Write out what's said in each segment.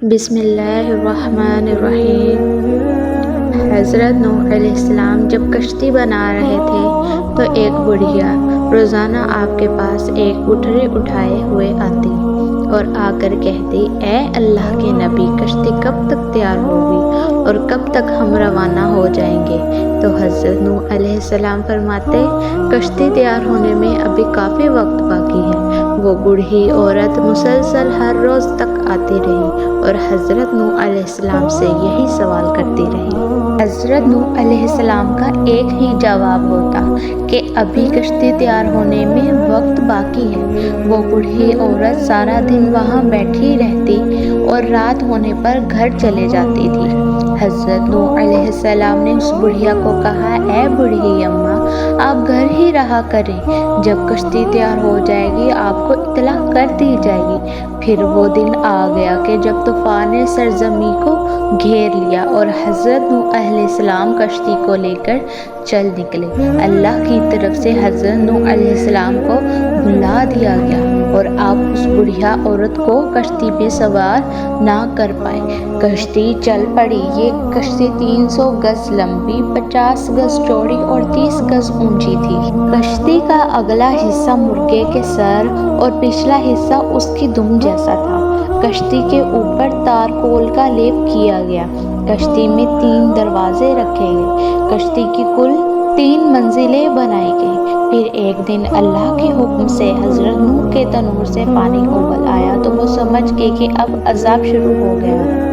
بسم اللہ الرحمن الرحیم۔ حضرت نوح علیہ السلام جب کشتی بنا رہے تھے تو ایک بڑھیا روزانہ آپ کے پاس ایک گٹھری اٹھائے ہوئے آتی اور آ کر کہتی، اے اللہ کے نبی، کشتی کب تک تیار ہوگی اور کب تک ہم روانہ ہو جائیں گے؟ تو حضرت نوح علیہ السلام فرماتے، کشتی تیار ہونے میں ابھی کافی وقت باقی ہے۔ وہ بوڑھی عورت مسلسل ہر روز تک آتی رہی اور حضرت نوح علیہ السلام سے یہی سوال کرتی رہی۔ حضرت نوح علیہ السلام کا ایک ہی جواب ہوتا کہ ابھی کشتی تیار ہونے میں وقت باقی ہے۔ وہ بوڑھی عورت سارا دن وہاں بیٹھی رہتی اور رات ہونے پر گھر چلے جاتی تھی۔ حضرت نوح علیہ السلام نے اس بڑھیا کو کہا، اے بوڑھی اماں، آپ گھر ہی رہا کریں، جب کشتی تیار ہو جائے گی آپ کو اطلاع کر دی جائے گی۔ پھر وہ دن آ گیا کہ جب طوفان نے سرزمین کو گھیر لیا اور حضرت نوح علیہ السلام کشتی کو لے کر چل نکلے۔ اللہ کی طرف سے حضرت نوح علیہ السلام کو بلا دیا گیا اور آپ اس بڑھیا عورت کو کشتی میں سوار نہ کر پائے۔ کشتی چل پڑی۔ یہ کشتی 300 گز لمبی، 50 گز چوڑی اور 30 گز اونچی تھی۔ کشتی کا اگلا حصہ مرغے کے سر اور پچھلا حصہ اس کی دم جیسا تھا۔ کشتی کے اوپر تارکول کا لیپ کیا گیا۔ کشتی میں 3 دروازے رکھے گئے۔ کشتی کی کل 3 منزلیں بنائی گئیں۔ پھر ایک دن اللہ کے حکم سے حضرت نوح کے تنور سے پانی ابل آیا تو وہ سمجھ گئے کہ اب عذاب شروع ہو گیا ہے۔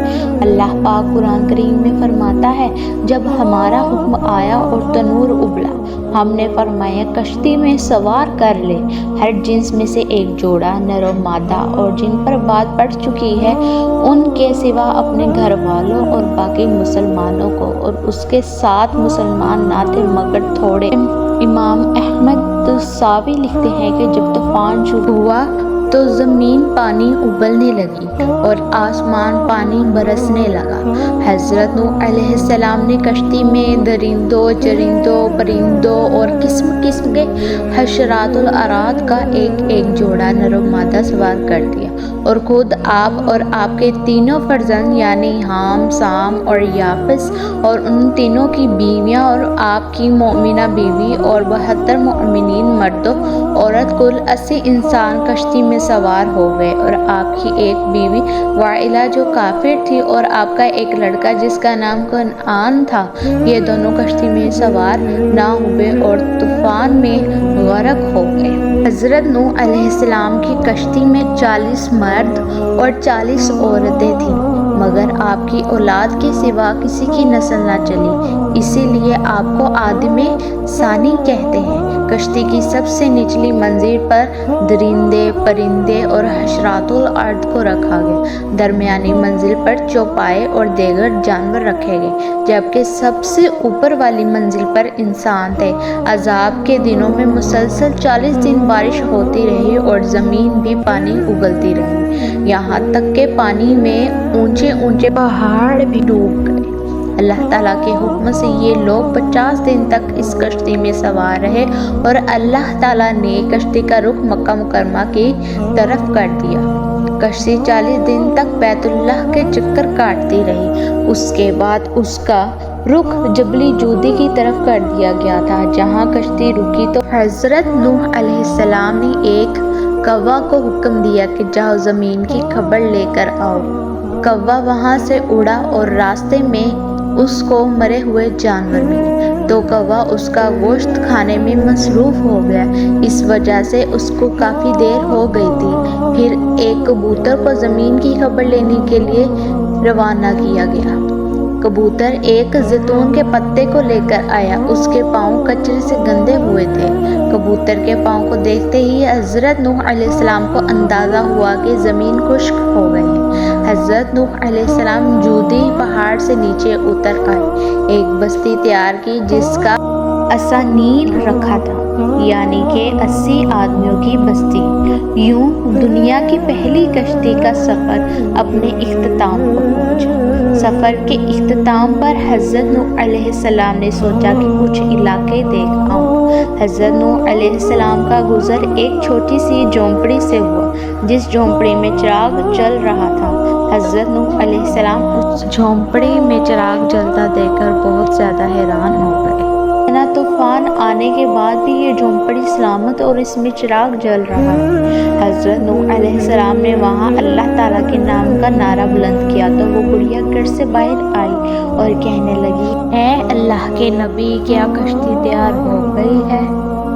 اللہ پاک قرآن کریم میں فرماتا ہے، جب ہمارا حکم آیا اور تنور ابلا، ہم نے فرمایا کشتی میں سوار کر لے ہر جنس میں سے ایک جوڑا، نر و مادہ، اور جن پر بات پڑ چکی ہے ان کے سوا اپنے گھر والوں اور باقی مسلمانوں کو، اور اس کے 7 مسلمان نہ تھے مگر تھوڑے۔ امام احمد تساوی لکھتے ہیں کہ جب طوفان شروع ہوا تو زمین پانی ابلنے لگی اور آسمان پانی برسنے لگا۔ حضرت نوح علیہ السلام نے کشتی میں درندوں، چرندوں، پرندوں اور قسم قسم کے حشرات الارض کا ایک جوڑا نر و مادہ سوار کر دیا اور خود آپ اور آپ کے 3 فرزند یعنی حام، سام اور یافس اور ان تینوں کی بیویاں اور آپ کی مومنہ بیوی اور 72 مومنین مرد و عورت، کل 80 انسان کشتی میں سوار ہو گئے، اور آپ کی ایک بیوی وائلہ جو کافر تھی اور آپ کا ایک لڑکا جس کا نام کنعان تھا، یہ دونوں کشتی میں سوار نہ ہوئے اور طوفان میں غرق ہو گئے۔ حضرت نوح علیہ السلام کی کشتی میں 40 مرد اور 40 عورتیں تھیں، مگر آپ کی اولاد کے سوا کسی کی نسل نہ چلی، اسی لیے آپ کو آدم ثانی کہتے ہیں۔ کشتی کی سب سے نچلی منزل پر درندے، پرندے اور حشرات الارض کو رکھا گیا۔ درمیانی منزل پر چوپائے اور دیگر جانور رکھے گئے، جبکہ سب سے اوپر والی منزل پر انسان تھے۔ عذاب کے دنوں میں مسلسل 40 دن بارش ہوتی رہی اور زمین بھی پانی اگلتی رہی، یہاں تک کہ پانی میں اونچے اونچے پہاڑ بھی ڈوب گئے۔ اللہ تعالیٰ کے حکم سے یہ لوگ 50 دن تک اس کشتی میں سوار رہے اور اللہ تعالیٰ نے کشتی کا رخ مکہ مکرمہ کی طرف کر دیا۔ کشتی 40 دن تک بیت اللہ کے چکر کاٹتی رہی، اس کے بعد اس کا رخ جبل جودی کی طرف کر دیا گیا تھا۔ جہاں کشتی رکی تو حضرت نوح علیہ السلام نے ایک کوا کو حکم دیا کہ جاؤ زمین کی خبر لے کر آؤ۔ کوا وہاں سے اڑا اور راستے میں اس کو مرے ہوئے جانور ملے تو کوا اس کا گوشت کھانے میں مصروف ہو گیا، اس وجہ سے اس کو کافی دیر ہو گئی تھی۔ پھر ایک کبوتر کو زمین کی خبر لینے کے لیے روانہ کیا گیا۔ کبوتر ایک زیتون کے پتے کو لے کر آیا، اس کے پاؤں کچرے سے گندے ہوئے تھے۔ کبوتر کے پاؤں کو دیکھتے ہی حضرت نوح علیہ السلام کو اندازہ ہوا کہ زمین خشک ہو گئی ہے۔ حضرت نوح علیہ السلام جودی پہاڑ سے نیچے اتر آئے، ایک بستی تیار کی جس کا اسانیل رکھا تھا، یعنی کہ 80 آدمیوں کی بستی۔ یوں دنیا کی پہلی کشتی کا سفر اپنے اختتام کو پہنچا۔ سفر کے اختتام پر حضرت نوح علیہ السلام نے سوچا کہ کچھ علاقے دیکھ آؤں۔ حضرت نوح علیہ السلام کا گزر ایک چھوٹی سی جھونپڑی سے ہوا، جس جھونپڑی میں چراغ چل رہا تھا۔ حضرت نوح علیہ السلام اس جھونپڑی میں چراغ جلتا دیکھ کر بہت زیادہ حیران ہو گئے۔ اتنا طوفان آنے کے بعد بھی یہ جھونپڑی سلامت اور اس میں چراغ جل رہا ہے۔ حضرت نوح علیہ السلام نے وہاں اللہ تعالیٰ کے نام کا نعرہ بلند کیا تو وہ بڑھیا گھر سے باہر آئی اور کہنے لگی، اے اللہ کے نبی، کیا کشتی تیار ہو گئی ہے؟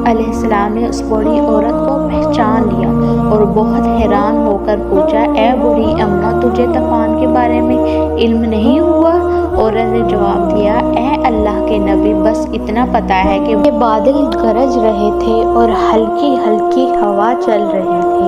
علیہ السلام نے اس بوڑھی عورت کو پہچان لیا اور بہت حیران ہو کر پوچھا، اے بوڑھی اماں، تجھے طوفان کے بارے میں علم نہیں ہوا؟ عورت نے جواب دیا، اے اللہ کے نبی، بس اتنا پتا ہے کہ بادل گرج رہے تھے اور ہلکی ہلکی ہوا چل رہی تھی۔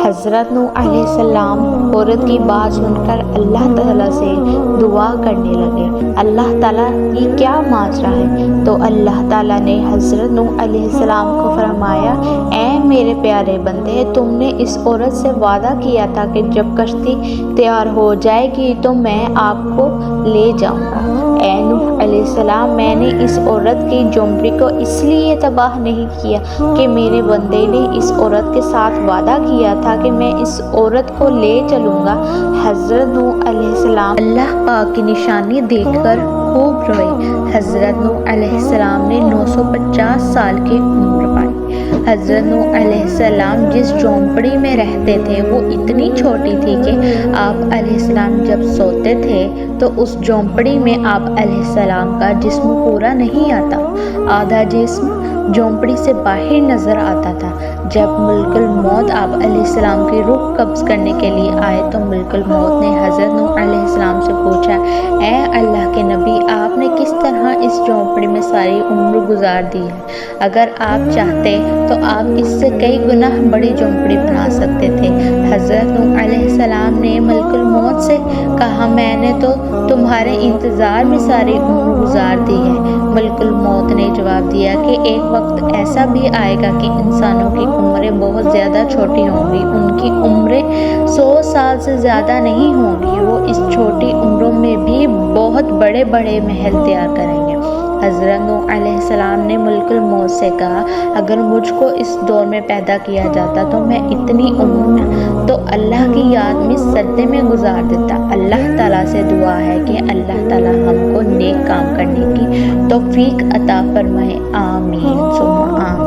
حضرت نوح علیہ السلام عورت کی بات سن کر اللہ تعالیٰ سے دعا کرنے لگے، اللہ تعالیٰ یہ کیا ماجرا ہے؟ تو اللہ تعالیٰ نے حضرت نوح علیہ السلام کو فرمایا، اے میرے پیارے بندے، تم نے اس عورت سے وعدہ کیا تھا کہ جب کشتی تیار ہو جائے گی تو میں آپ کو لے جاؤں گا۔ اے نوح علیہ السلام، میں نے اس عورت کی جھونپڑی کو اس لیے تباہ نہیں کیا کہ میرے بندے نے اس عورت کے ساتھ وعدہ کیا تھا کہ میں اس عورت کو لے چلوں گا۔ حضرت نوح علیہ السلام اللہ پاک کی نشانی دیکھ کر خوب روئے۔ حضرت نوح علیہ السلام نے 950 سال کی عمر پائی۔ حضرت نوح علیہ السلام جس جھونپڑی میں رہتے تھے وہ اتنی چھوٹی تھی کہ آپ علیہ السلام جب سوتے تھے تو اس جھونپڑی میں آپ علیہ السلام کا جسم پورا نہیں آتا، آدھا جسم جھونپڑی سے باہر نظر آتا تھا۔ جب ملک الموت آپ علیہ السلام کی روح قبض کرنے کے لیے آئے تو ملک الموت نے حضرت نوح علیہ السلام سے پوچھا، اے اللہ کے نبی، آپ نے کس طرح اس جھونپڑی میں ساری عمر گزار دی ہے؟ اگر آپ چاہتے تو آپ اس سے کئی گنا بڑی جھونپڑی بنا سکتے تھے۔ حضرت نوح علیہ السلام نے ملک الموت سے کہا، میں نے تو تمہارے انتظار میں ساری عمر گزار دی ہے۔ ملک الموت نے جواب دیا کہ ایک وقت ایسا بھی آئے گا کہ انسانوں کی عمریں بہت زیادہ چھوٹی ہوں گی، ان کی عمریں 100 سال سے زیادہ نہیں ہوں گی، وہ اس چھوٹی عمروں میں بھی بہت بڑے بڑے محل تیار کریں گے۔ حضرت نوح علیہ السلام نے ملک الموت سے کہا، اگر مجھ کو اس دور میں پیدا کیا جاتا تو میں اتنی عمر تو اللہ کی یاد میں سجدے میں گزار دیتا۔ اللہ تعالیٰ سے دعا ہے کہ اللہ تعالیٰ ہم کو نیک کام کرنے کی توفیق عطا فرمائے، آمین ثم آمین۔